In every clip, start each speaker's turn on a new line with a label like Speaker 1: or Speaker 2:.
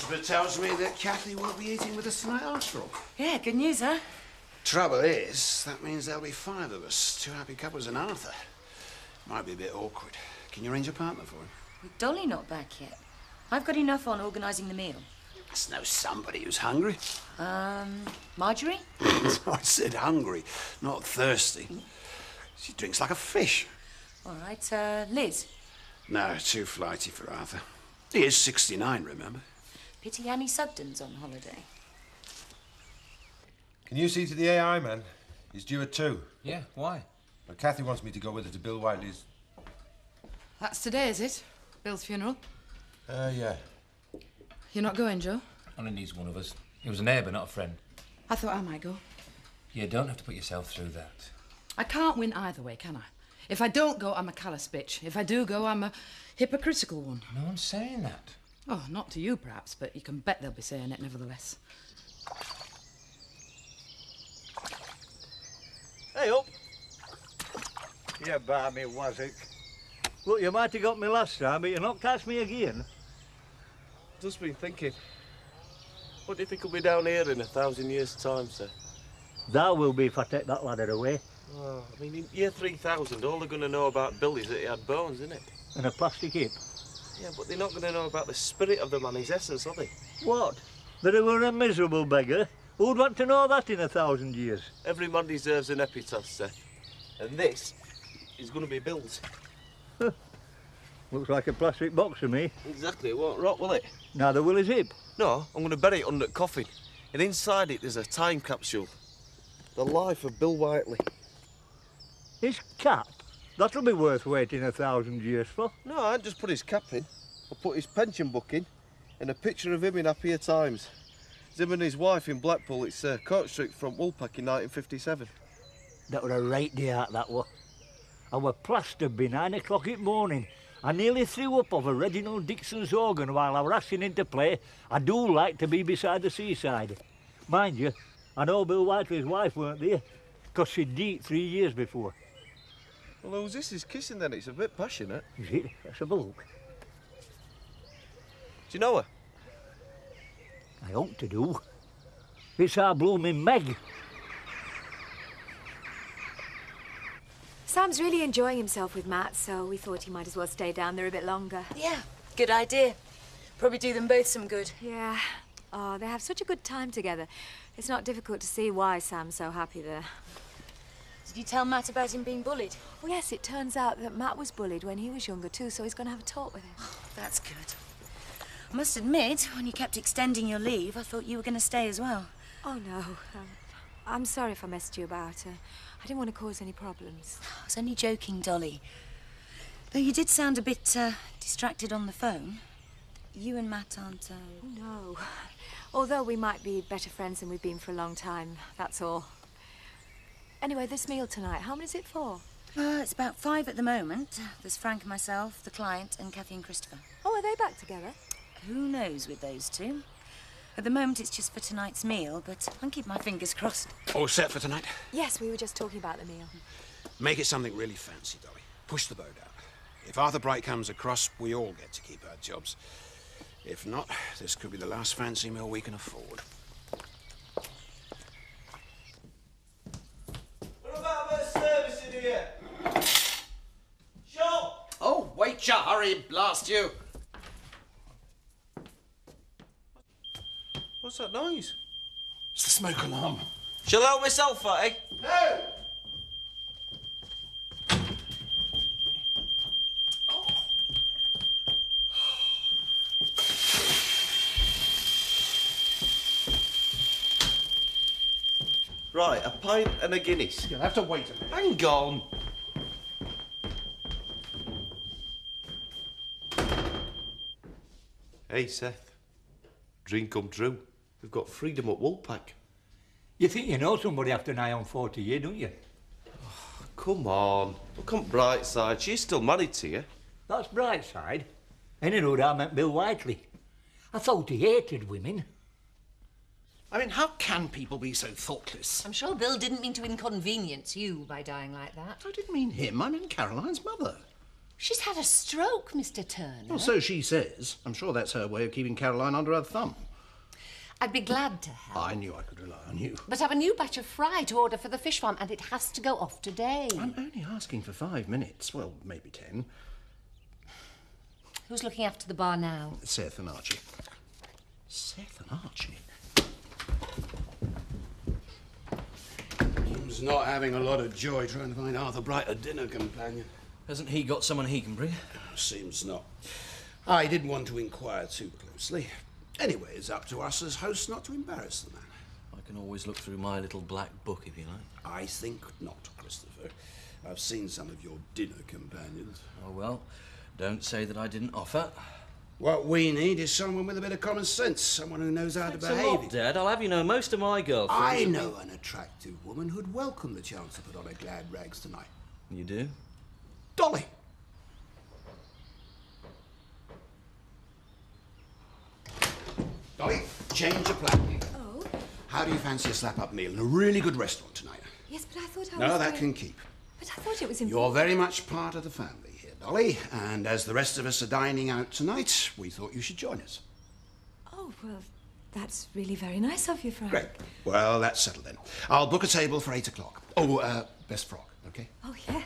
Speaker 1: Elizabeth tells me that Kathy will be eating with us tonight after all.
Speaker 2: Yeah, good news, huh?
Speaker 1: Trouble is, that means there'll be 5 of us. 2 happy couples and Arthur. Might be a bit awkward. Can you arrange a partner for him?
Speaker 2: With Dolly not back yet. I've got enough on organising the meal.
Speaker 1: Must know somebody who's hungry.
Speaker 2: Marjorie?
Speaker 1: I said hungry, not thirsty. She drinks like a fish.
Speaker 2: All right, Liz?
Speaker 1: No, too flighty for Arthur. He is 69, remember?
Speaker 2: Pity Annie Sugden's on holiday.
Speaker 3: Can you see to the AI man? He's due at 2.
Speaker 4: Yeah, why?
Speaker 3: Well, Kathy wants me to go with her to Bill Whiteley's.
Speaker 5: That's today, is it? Bill's funeral?
Speaker 3: Yeah.
Speaker 5: You're not going, Joe?
Speaker 4: Only needs one of us. He was a neighbour, not a friend.
Speaker 5: I thought I might go.
Speaker 4: You don't have to put yourself through that.
Speaker 5: I can't win either way, can I? If I don't go, I'm a callous bitch. If I do go, I'm a hypocritical one.
Speaker 4: No one's saying that.
Speaker 5: Oh, not to you, perhaps, but you can bet they'll be saying it nevertheless.
Speaker 6: Hey, up. Yeah, barmy was it? Look, you might have got me last time, but you not catch me again.
Speaker 7: Just been thinking, what do you think will be down here in 1,000 years' time, sir?
Speaker 6: That will be if I take that ladder away.
Speaker 7: Oh, I mean, in year 3000, all they're going to know about Bill is that he had bones, isn't it?
Speaker 6: And a plastic hip.
Speaker 7: Yeah, but they're not going to know about the spirit of the man, his essence, are they?
Speaker 6: What? That he were a miserable beggar? Who'd want to know that in 1,000 years?
Speaker 7: Every man deserves an epitaph, Seth. And this is going to be Bill's.
Speaker 6: Looks like a plastic box to me.
Speaker 7: Exactly, it won't rot, will it?
Speaker 6: Neither will his hip.
Speaker 7: No, I'm going to bury it under the coffin. And inside it, there's a time capsule. The life of Bill Whiteley.
Speaker 6: His cap? That'll be worth waiting 1,000 years for.
Speaker 7: No, I ain't just put his cap in. I put his pension book in and a picture of him in happier times. It's him and his wife in Blackpool. It's Court Street front Woolpack in 1957.
Speaker 6: That were a right day out, that were. I were plastered by 9 o'clock in the morning. I nearly threw up over Reginald Dixon's organ while I were asking him to play. I do like to be beside the seaside. Mind you, I know Bill Whiteley's wife weren't there, because she'd died 3 years before.
Speaker 7: Well, who's this is kissing then? It's a bit passionate.
Speaker 6: Is it? Let's have a look.
Speaker 7: Do you know her?
Speaker 6: I ought to do. It's our blooming Meg.
Speaker 8: Sam's really enjoying himself with Matt, so we thought he might as well stay down there a bit longer.
Speaker 2: Yeah, good idea. Probably do them both some good.
Speaker 8: Yeah. Oh, they have such a good time together. It's not difficult to see why Sam's so happy there.
Speaker 2: Did you tell Matt about him being bullied?
Speaker 8: Oh, yes, it turns out that Matt was bullied when he was younger too, so he's going to have a talk with him.
Speaker 2: That's good. I must admit, when you kept extending your leave, I thought you were going to stay as well.
Speaker 8: Oh, no. I'm sorry if I messed you about. I didn't want to cause any problems.
Speaker 2: I was only joking, Dolly. Though you did sound a bit distracted on the phone. You and Matt aren't...
Speaker 8: No. Although we might be better friends than we've been for a long time, that's all. Anyway, this meal tonight, how many is it for?
Speaker 2: It's about 5 at the moment. There's Frank and myself, the client, and Kathy and Christopher.
Speaker 8: Oh, are they back together?
Speaker 2: Who knows with those two? At the moment, it's just for tonight's meal, but I'll keep my fingers crossed.
Speaker 1: All set for tonight?
Speaker 8: Yes, we were just talking about the meal.
Speaker 1: Make it something really fancy, Dolly. Push the boat out. If Arthur Bright comes across, we all get to keep our jobs. If not, this could be the last fancy meal we can afford.
Speaker 7: What about a bit of service in here? Sure.
Speaker 9: Oh, wait your hurry, blast you.
Speaker 7: What's that noise?
Speaker 9: It's the smoke alarm.
Speaker 7: Shall I help myself, Fatty?
Speaker 9: No!
Speaker 7: Right, a pint and a Guinness.
Speaker 9: You'll have to wait a minute.
Speaker 7: Hang on. Hey, Seth. Dream come true. We've got freedom at Woolpack.
Speaker 6: You think you know somebody after nigh on 40 years, don't you?
Speaker 7: Oh, come on. Look on bright side. She's still married to you.
Speaker 6: That's bright side. Any road I meant Bill Whiteley. I thought he hated women.
Speaker 9: I mean, how can people be so thoughtless?
Speaker 2: I'm sure Bill didn't mean to inconvenience you by dying like that.
Speaker 9: I didn't mean him. I meant Caroline's mother.
Speaker 10: She's had a stroke, Mr. Turner.
Speaker 9: Well, so she says. I'm sure that's her way of keeping Caroline under her thumb.
Speaker 10: I'd be glad to help.
Speaker 9: I knew I could rely on you.
Speaker 10: But I've a new batch of fry to order for the fish farm, and it has to go off today.
Speaker 9: I'm only asking for 5 minutes. Well, maybe 10.
Speaker 10: Who's looking after the bar now?
Speaker 9: Seth and Archie. Seth and Archie?
Speaker 1: Jim's not having a lot of joy trying to find Arthur Bright a dinner companion.
Speaker 4: Hasn't he got someone he can bring?
Speaker 1: Seems not. I didn't want to inquire too closely. Anyway, it's up to us as hosts not to embarrass the man.
Speaker 4: I can always look through my little black book if you like.
Speaker 1: I think not, Christopher. I've seen some of your dinner companions.
Speaker 4: Oh, well, don't say that I didn't offer.
Speaker 1: What we need is someone with a bit of common sense, someone who knows how to
Speaker 4: Thanks a
Speaker 1: behave.
Speaker 4: lot, Dad. I'll have you know, most of my girlfriends...
Speaker 1: I know an attractive woman who'd welcome the chance to put on her glad rags tonight.
Speaker 4: You do?
Speaker 1: Dolly! Dolly, change your plan.
Speaker 8: Oh?
Speaker 1: How do you fancy a slap-up meal in a really good restaurant tonight?
Speaker 8: Yes, but I thought I was
Speaker 1: No, that
Speaker 8: going-
Speaker 1: can keep.
Speaker 8: But I thought it was
Speaker 1: You're
Speaker 8: important.
Speaker 1: very much part of the family here, Dolly, and as the rest of us are dining out tonight, we thought you should join us.
Speaker 8: Oh, well, that's really very nice of you, Frank.
Speaker 1: Great. Well, that's settled then. I'll book a table for 8 o'clock. Oh, best frock, okay?
Speaker 8: Oh, yes.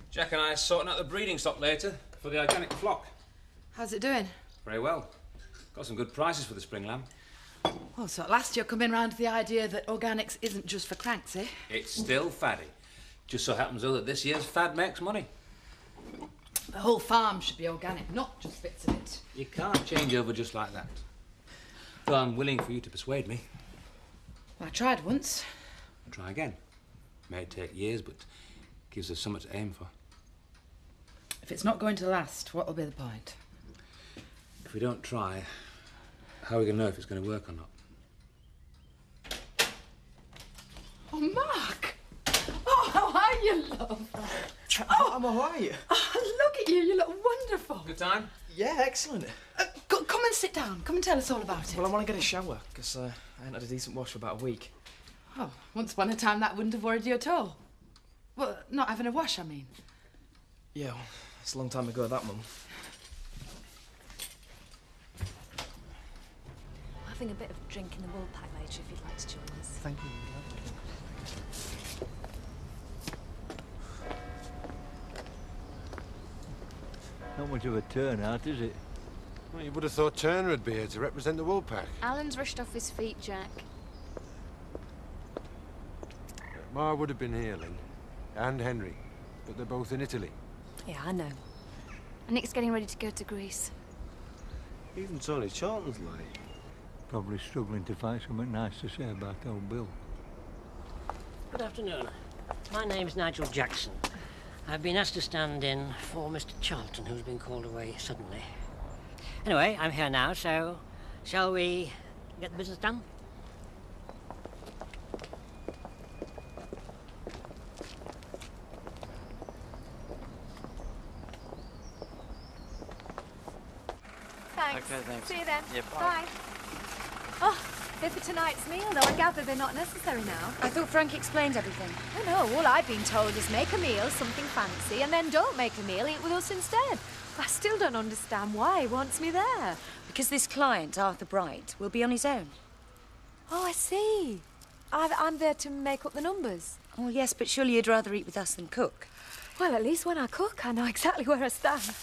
Speaker 11: Jack and I are sorting out the breeding stock later for the organic flock.
Speaker 5: How's it doing?
Speaker 11: Very well. Got some good prices for the spring lamb.
Speaker 5: Well, so at last you're coming round to the idea that organics isn't just for cranks, eh?
Speaker 11: It's still faddy. Just so happens, though, that this year's fad makes money.
Speaker 5: The whole farm should be organic, not just bits of it.
Speaker 11: You can't change over just like that. Though I'm willing for you to persuade me.
Speaker 5: Well, I tried once.
Speaker 11: I'll try again. May take years, but gives us something to aim for.
Speaker 5: If it's not going to last, what'll be the point?
Speaker 11: If we don't try, how are we going to know if it's going to work or not?
Speaker 5: Oh, Mark! Oh, how are you, love?
Speaker 12: Oh, how are you?
Speaker 5: Oh, look at you, you look wonderful.
Speaker 11: Good time?
Speaker 12: Yeah, excellent.
Speaker 5: Come and sit down. Come and tell us all about it.
Speaker 12: Well, I want to get a shower, because I ain't had a decent wash for about a week.
Speaker 5: Oh, once upon a time that wouldn't have worried you at all. Well, not having a wash, I mean.
Speaker 12: Yeah, well, it's a long time ago, that, Mum.
Speaker 8: Having a bit of a drink in the Woolpack later if you'd like to join us.
Speaker 12: Thank you.
Speaker 6: Not much of a turnout, is it?
Speaker 3: Well, you would have thought Turner would be here to represent the Woolpack.
Speaker 13: Alan's rushed off his feet, Jack.
Speaker 3: Ma would have been here, Lynn. And Henry. But they're both in Italy.
Speaker 8: Yeah, I know. And Nick's getting ready to go to Greece.
Speaker 7: Even Tony Charlton's late.
Speaker 6: Probably struggling to find something nice to say about old Bill.
Speaker 14: Good afternoon. My name's Nigel Jackson. I've been asked to stand in for Mr. Charlton, who's been called away suddenly. Anyway, I'm here now, so shall we get the business done?
Speaker 8: Thanks.
Speaker 14: Okay, thanks.
Speaker 8: See you then.
Speaker 14: Yeah, bye.
Speaker 8: Bye. Oh, they're for tonight's meal, though. I gather they're not necessary now.
Speaker 2: I thought Frank explained everything.
Speaker 8: Oh, no. All I've been told is make a meal, something fancy, and then don't make a meal, eat with us instead. I still don't understand why he wants me there.
Speaker 2: Because this client, Arthur Bright, will be on his own.
Speaker 8: Oh, I see. I'm there to make up the numbers.
Speaker 2: Oh, yes, but surely you'd rather eat with us than cook.
Speaker 8: Well, at least when I cook, I know exactly where I stand.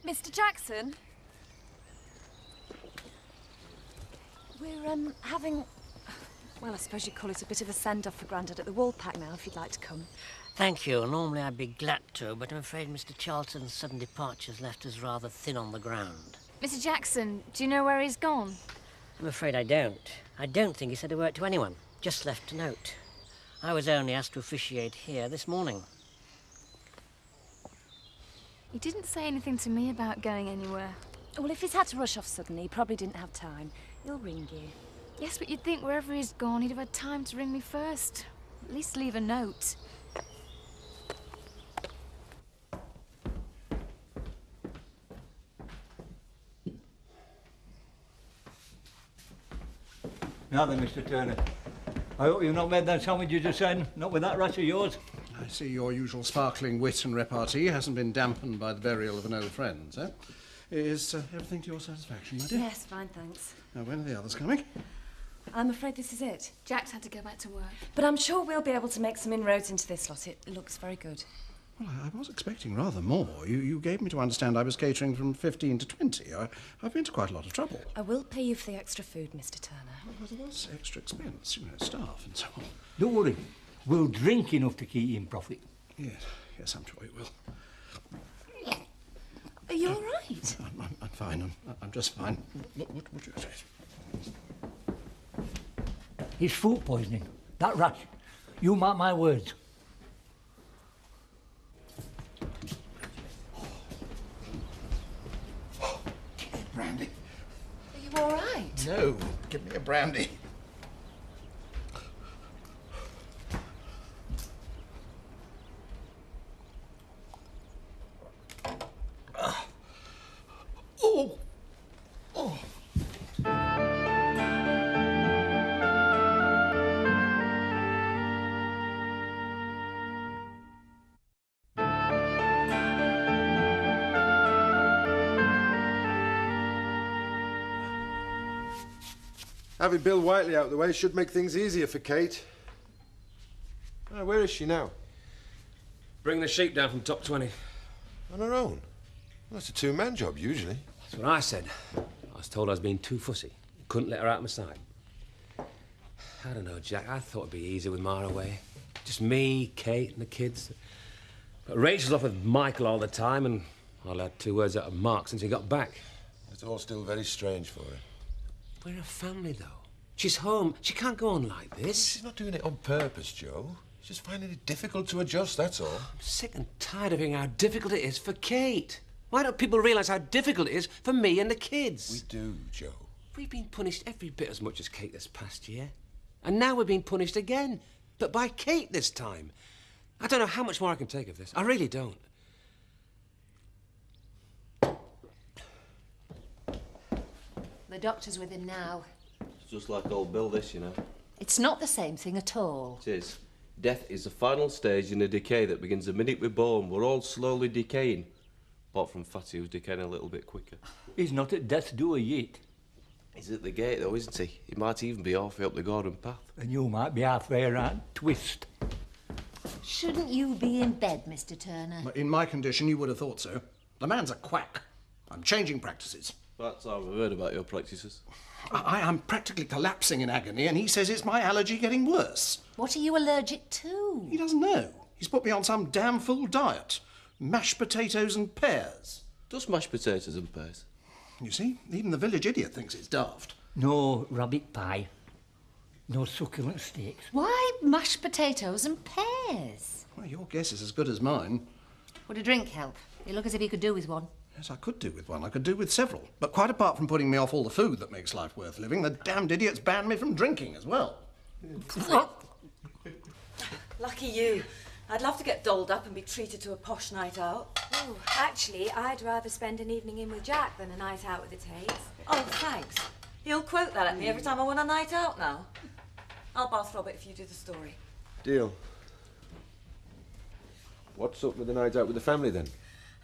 Speaker 8: Mr. Jackson? We're, having... Well, I suppose you'd call it a bit of a send-off for Grandad at the Woolpack now, if you'd like to come.
Speaker 14: Thank you. Normally I'd be glad to, but I'm afraid Mr. Charlton's sudden departure's left us rather thin on the ground.
Speaker 13: Mr. Jackson, do you know where he's gone?
Speaker 14: I'm afraid I don't. I don't think he said a word to anyone. Just left a note. I was only asked to officiate here this morning.
Speaker 13: He didn't say anything to me about going anywhere.
Speaker 2: Well, if he's had to rush off suddenly, he probably didn't have time. He'll ring you.
Speaker 13: Yes, but you'd think wherever he's gone, he'd have had time to ring me first. At least leave a note.
Speaker 6: Now then, Mr. Turner. I hope you've not made that sandwiches just then, not with that rat of yours.
Speaker 9: I see your usual sparkling wit and repartee hasn't been dampened by the burial of an old friend, eh? Is everything to your satisfaction, my dear?
Speaker 15: Yes, fine, thanks.
Speaker 9: Now, when are the others coming?
Speaker 15: I'm afraid this is it.
Speaker 13: Jack's had to go back to work.
Speaker 15: But I'm sure we'll be able to make some inroads into this lot. It looks very good.
Speaker 9: Well, I was expecting rather more. You gave me to understand I was catering from 15 to 20. I've been to quite a lot of trouble.
Speaker 15: I will pay you for the extra food, Mr. Turner.
Speaker 9: Well, there was extra expense, staff and so on.
Speaker 6: Don't worry. We'll drink enough to keep you in profit.
Speaker 9: Yes, I'm sure it will.
Speaker 15: Are you all right?
Speaker 9: I'm fine. I'm just fine. What would you say?
Speaker 6: It's food poisoning. That rat. You mark my words.
Speaker 9: Brandy.
Speaker 15: Are you all right?
Speaker 9: No, give me a brandy.
Speaker 3: Having Bill Whiteley out of the way should make things easier for Kate. Where is she now?
Speaker 11: Bring the sheep down from top 20.
Speaker 3: On her own? Well, that's a two-man job, usually.
Speaker 11: That's what I said. I was told I was being too fussy. Couldn't let her out of my sight. I don't know, Jack. I thought it'd be easier with Ma away. Just me, Kate, and the kids. But Rachel's off with Michael all the time, and I've had 2 words out of Mark since he got back.
Speaker 3: It's all still very strange for her.
Speaker 11: We're a family, though. She's home. She can't go on like this.
Speaker 3: She's not doing it on purpose, Joe. She's just finding it difficult to adjust, that's all.
Speaker 11: I'm sick and tired of hearing how difficult it is for Kate. Why don't people realise how difficult it is for me and the kids?
Speaker 3: We do, Joe.
Speaker 11: We've been punished every bit as much as Kate this past year. And now we're being punished again. But by Kate this time. I don't know how much more I can take of this. I really don't.
Speaker 10: The doctor's with him now.
Speaker 16: It's just like old Bill, this, you know.
Speaker 10: It's not the same thing at all.
Speaker 16: It is. Death is the final stage in a decay that begins the minute we're born. We're all slowly decaying. Apart from Fatty, who's decaying a little bit quicker.
Speaker 6: He's not at death's door yet.
Speaker 16: He's at the gate, though, isn't he? He might even be halfway up the garden path.
Speaker 6: And you might be halfway around. Twist.
Speaker 10: Shouldn't you be in bed, Mr. Turner?
Speaker 9: In my condition, you would have thought so. The man's a quack. I'm changing practices.
Speaker 16: That's how I've heard about your practices.
Speaker 9: I am practically collapsing in agony, and he says it's my allergy getting worse.
Speaker 10: What are you allergic to?
Speaker 9: He doesn't know. He's put me on some damn full diet. Mashed potatoes and pears.
Speaker 16: Just mashed potatoes and pears?
Speaker 9: You see, even the village idiot thinks it's daft.
Speaker 6: No rabbit pie. No succulent steaks.
Speaker 10: Why mashed potatoes and pears?
Speaker 9: Well, your guess is as good as mine.
Speaker 10: Would a drink help? You look as if you could do with one.
Speaker 9: Yes, I could do with one. I could do with several. But quite apart from putting me off all the food that makes life worth living, the damned idiots banned me from drinking as well.
Speaker 2: Lucky you. I'd love to get dolled up and be treated to a posh night out.
Speaker 8: Oh, actually, I'd rather spend an evening in with Jack than a night out with the Tates.
Speaker 2: Oh, thanks. You'll quote that at me every time I want a night out now. I'll bath Robert if you do the story.
Speaker 3: Deal. What's up with the night out with the family, then?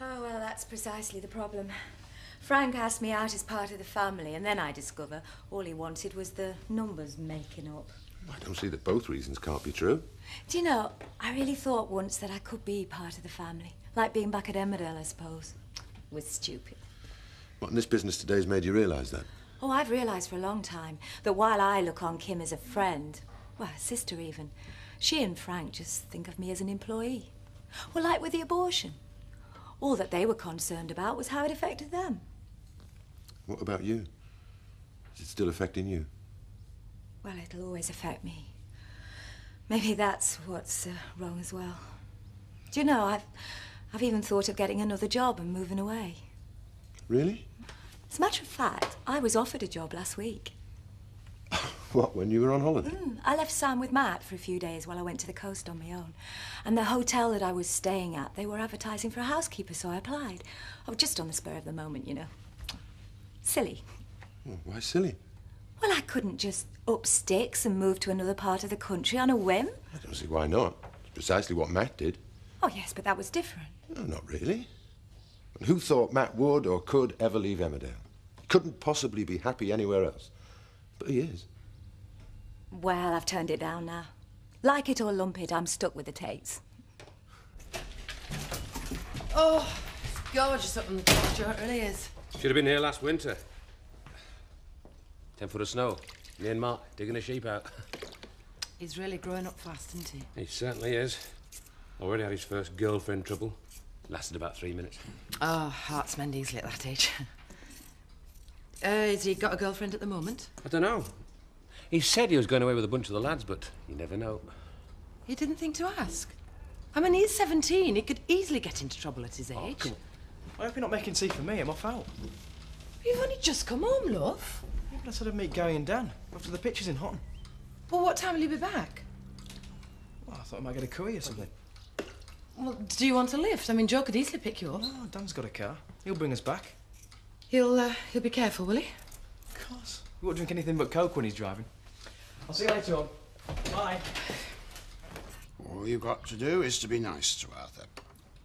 Speaker 8: Oh, well, that's precisely the problem. Frank asked me out as part of the family, and then I discover all he wanted was the numbers making up.
Speaker 3: I don't see that both reasons can't be true.
Speaker 8: Do you know, I really thought once that I could be part of the family. Like being back at Emmerdale, I suppose. It was stupid.
Speaker 3: What in this business today's made you realise that?
Speaker 8: Oh, I've realised for a long time that while I look on Kim as a friend, well, a sister even, she and Frank just think of me as an employee. Well, like with the abortion. All that they were concerned about was how it affected them.
Speaker 3: What about you? Is it still affecting you?
Speaker 8: Well, it'll always affect me. Maybe that's what's wrong as well. Do you know, I've even thought of getting another job and moving away.
Speaker 3: Really?
Speaker 8: As a matter of fact, I was offered a job last week.
Speaker 3: What, when you were on holiday?
Speaker 8: I left Sam with Matt for a few days while I went to the coast on my own. And the hotel that I was staying at, they were advertising for a housekeeper, so I applied. Oh, just on the spur of the moment, you know. Silly.
Speaker 3: Oh, why silly?
Speaker 8: Well, I couldn't just up sticks and move to another part of the country on a whim.
Speaker 3: I don't see why not. It's precisely what Matt did.
Speaker 8: Oh, yes, but that was different.
Speaker 3: No, not really. And who thought Matt would or could ever leave Emmerdale? He couldn't possibly be happy anywhere else. But he is.
Speaker 8: Well, I've turned it down now. Like it or lump it, I'm stuck with the Tates.
Speaker 5: Oh, it's gorgeous up in the country, it really is.
Speaker 11: Should have been here last winter. 10 foot of snow. Me and Mark digging a sheep out.
Speaker 5: He's really growing up fast, isn't he?
Speaker 11: He certainly is. Already had his first girlfriend trouble. Lasted about 3 minutes.
Speaker 5: Oh, hearts mend easily at that age. Has he got a girlfriend at the moment?
Speaker 11: I don't know. He said he was going away with a bunch of the lads, but you never know.
Speaker 5: He didn't think to ask. I mean, he's 17. He could easily get into trouble at his age.
Speaker 12: Come on. I hope you're not making tea for me. I'm off out.
Speaker 5: You've only just come home, love.
Speaker 12: Yeah, but I said I'd meet Gary and Dan after the pictures in Hotton.
Speaker 5: Well, what time will you be back?
Speaker 12: Well, I thought I might get a curry or something.
Speaker 5: Well, do you want a lift? I mean, Joe could easily pick you up.
Speaker 12: Oh, Dan's got a car. He'll bring us back.
Speaker 5: He'll be careful, will he?
Speaker 12: Of course. He won't drink anything but Coke when he's driving. I'll see you later on. Bye.
Speaker 1: All you've got to do is to be nice to Arthur.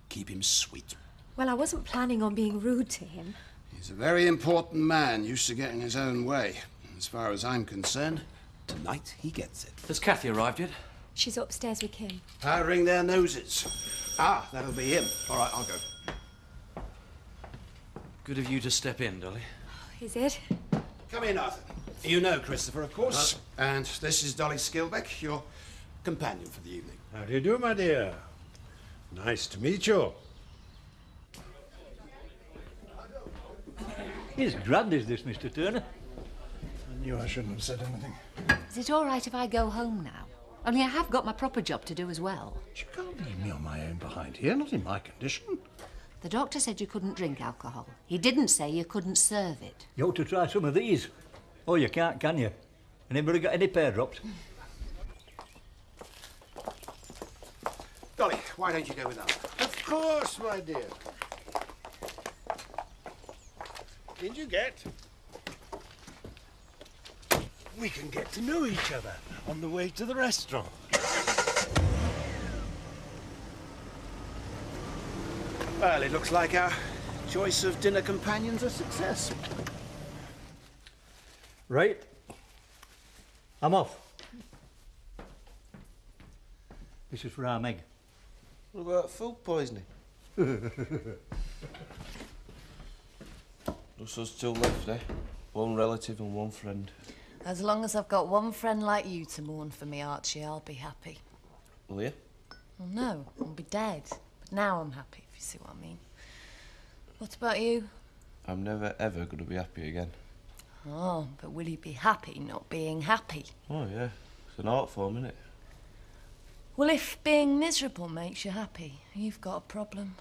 Speaker 1: Keep him sweet.
Speaker 8: Well, I wasn't planning on being rude to him.
Speaker 1: He's a very important man, used to getting his own way. As far as I'm concerned, tonight he gets it.
Speaker 4: Has Kathy arrived yet?
Speaker 8: She's upstairs with Kim.
Speaker 1: Powdering their noses. Ah, that'll be him. All right, I'll go.
Speaker 4: Good of you to step in, Dolly.
Speaker 8: Is it?
Speaker 1: Come in, Arthur. You know Christopher, of course. And this is Dolly Skilbeck, your companion for the evening.
Speaker 17: How do you do, my dear? Nice to meet you.
Speaker 6: He's grand, is this, Mr. Turner?
Speaker 9: I knew I shouldn't have said anything.
Speaker 10: Is it all right if I go home now? Only I have got my proper job to do as well.
Speaker 9: You can't leave me on my own behind here, not in my condition.
Speaker 10: The doctor said you couldn't drink alcohol. He didn't say you couldn't serve it.
Speaker 6: You ought to try some of these. Oh, you can't, can you? Anybody got any pear drops?
Speaker 1: Dolly, why don't you go with Arthur?
Speaker 17: Of course, my dear. Did you get? We can get to know each other on the way to the restaurant.
Speaker 1: Well, it looks like our choice of dinner companion's a success.
Speaker 6: Right. I'm off. This is for our Meg.
Speaker 7: What about food poisoning? Just us two left, eh? One relative and one friend.
Speaker 2: As long as I've got one friend like you to mourn for me, Archie, I'll be happy.
Speaker 7: Will you?
Speaker 2: Well, no, I'll be dead. But now I'm happy, if you see what I mean. What about you?
Speaker 7: I'm never, ever going to be happy again.
Speaker 2: Oh, but will you be happy not being happy?
Speaker 7: Oh, yeah. It's an art form, isn't it?
Speaker 2: Well, if being miserable makes you happy, you've got a problem.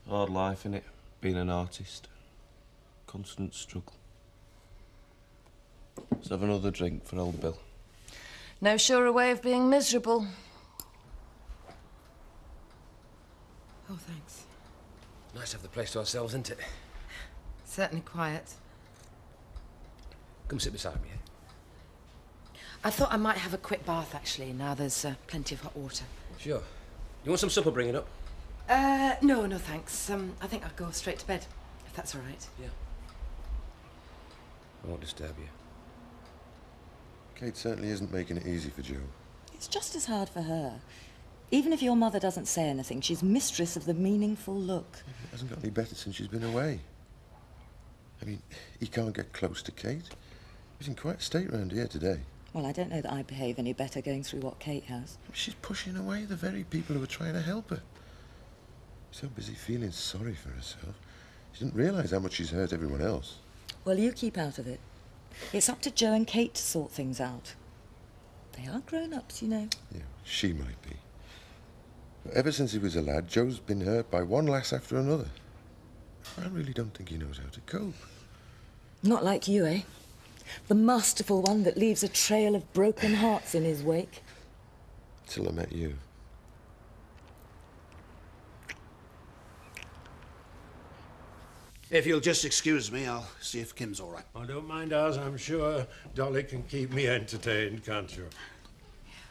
Speaker 7: Hard life, innit? Being an artist. Constant struggle. Let's have another drink for old Bill.
Speaker 2: No surer way of being miserable.
Speaker 5: Oh, thanks.
Speaker 11: Nice to have the place to ourselves, isn't it?
Speaker 5: Certainly quiet.
Speaker 11: Come sit beside me, eh?
Speaker 5: I thought I might have a quick bath, actually. Now there's plenty of hot water.
Speaker 11: Sure. You want some supper bringing up?
Speaker 5: No, thanks. I think I'll go straight to bed, if that's all right.
Speaker 11: Yeah. I won't disturb you.
Speaker 3: Kate certainly isn't making it easy for Joe.
Speaker 2: It's just as hard for her. Even if your mother doesn't say anything, she's mistress of the meaningful look.
Speaker 3: It hasn't got any better since she's been away. I mean, he can't get close to Kate. He's in quite a state round here today.
Speaker 2: Well, I don't know that I behave any better going through what Kate has.
Speaker 3: She's pushing away the very people who are trying to help her. So busy feeling sorry for herself, she didn't realise how much she's hurt everyone else.
Speaker 2: Well, you keep out of it. It's up to Joe and Kate to sort things out. They are grown-ups, you know.
Speaker 3: Yeah, she might be. But ever since he was a lad, Joe's been hurt by one lass after another. I really don't think he knows how to cope.
Speaker 2: Not like you, eh? The masterful one that leaves a trail of broken hearts in his wake.
Speaker 3: Till I met you.
Speaker 1: If you'll just excuse me, I'll see if Kim's all right.
Speaker 17: I don't mind ours, I'm sure. Dolly can keep me entertained, can't you?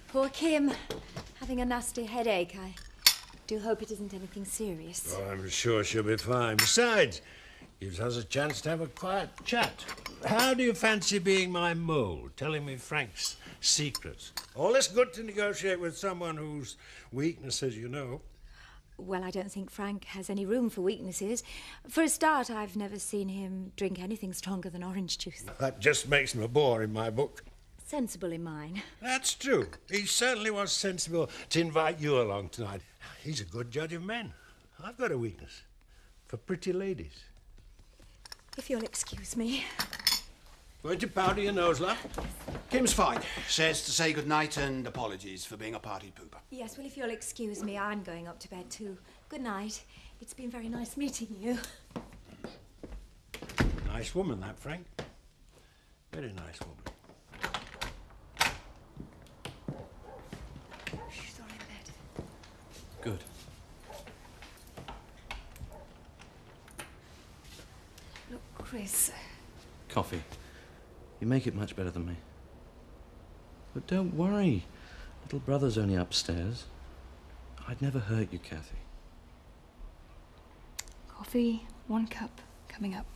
Speaker 8: Poor Kim, having a nasty headache. I do hope it isn't anything serious.
Speaker 17: Oh, I'm sure she'll be fine. Besides, gives us a chance to have a quiet chat. How do you fancy being my mole, telling me Frank's secrets? All this good to negotiate with someone whose weaknesses you know.
Speaker 8: Well, I don't think Frank has any room for weaknesses. For a start, I've never seen him drink anything stronger than orange juice.
Speaker 17: That just makes him a bore in my book.
Speaker 8: Sensible in mine.
Speaker 17: That's true. He certainly was sensible to invite you along tonight. He's a good judge of men. I've got a weakness for pretty ladies.
Speaker 8: If you'll excuse me.
Speaker 17: Going to powder your nose, love?
Speaker 1: Kim's fine. Says to say good night and apologies for being a party pooper.
Speaker 8: Yes, well, if you'll excuse me, I'm going up to bed too. Good night. It's been very nice meeting you.
Speaker 17: Nice woman, that, Frank. Very nice woman.
Speaker 8: She's all in bed.
Speaker 4: Good.
Speaker 8: Look, Chris.
Speaker 4: Coffee. You make it much better than me. But don't worry. Little brother's only upstairs. I'd never hurt you, Kathy.
Speaker 13: Coffee, 1 cup, coming up.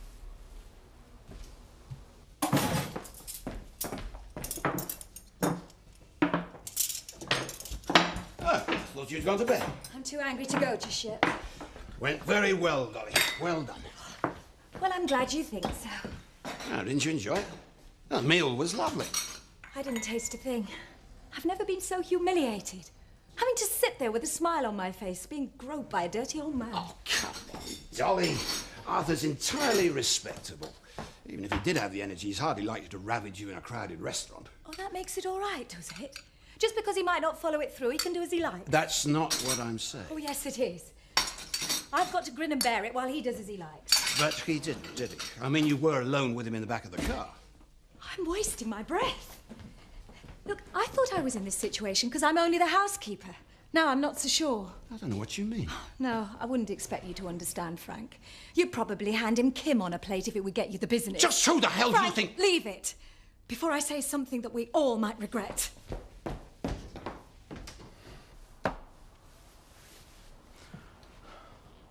Speaker 1: Thought you'd gone to bed.
Speaker 8: I'm too angry to go just yet.
Speaker 1: Went very well, Dolly. Well done.
Speaker 8: Well, I'm glad you think so.
Speaker 1: Oh, didn't you enjoy it? The meal was lovely.
Speaker 8: I didn't taste a thing. I've never been so humiliated. Having to sit there with a smile on my face, being groped by a dirty old man.
Speaker 1: Oh, come on, Dolly. Arthur's entirely respectable. Even if he did have the energy, he's hardly likely to ravage you in a crowded restaurant.
Speaker 8: Oh, that makes it all right, does it? Just because he might not follow it through, he can do as he likes.
Speaker 1: That's not what I'm saying.
Speaker 8: Oh, yes, it is. I've got to grin and bear it while he does as he likes.
Speaker 1: But he didn't, did he? I mean, you were alone with him in the back of the car.
Speaker 8: I'm wasting my breath. Look, I thought I was in this situation because I'm only the housekeeper. Now I'm not so sure.
Speaker 1: I don't know what you mean.
Speaker 8: No, I wouldn't expect you to understand, Frank. You'd probably hand him Kim on a plate if it would get you the business.
Speaker 1: Just who the hell do you think...
Speaker 8: Leave it! Before I say something that we all might regret.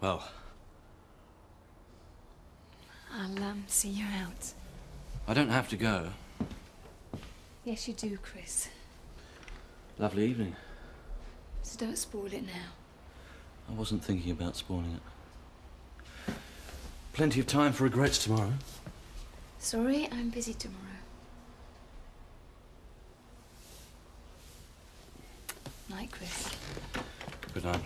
Speaker 4: Well,
Speaker 13: I'll see you out.
Speaker 4: I don't have to go.
Speaker 13: Yes, you do, Chris.
Speaker 4: Lovely evening.
Speaker 13: So don't spoil it now.
Speaker 4: I wasn't thinking about spoiling it. Plenty of time for regrets tomorrow.
Speaker 13: Sorry, I'm busy tomorrow. Night, Chris.
Speaker 4: Good night.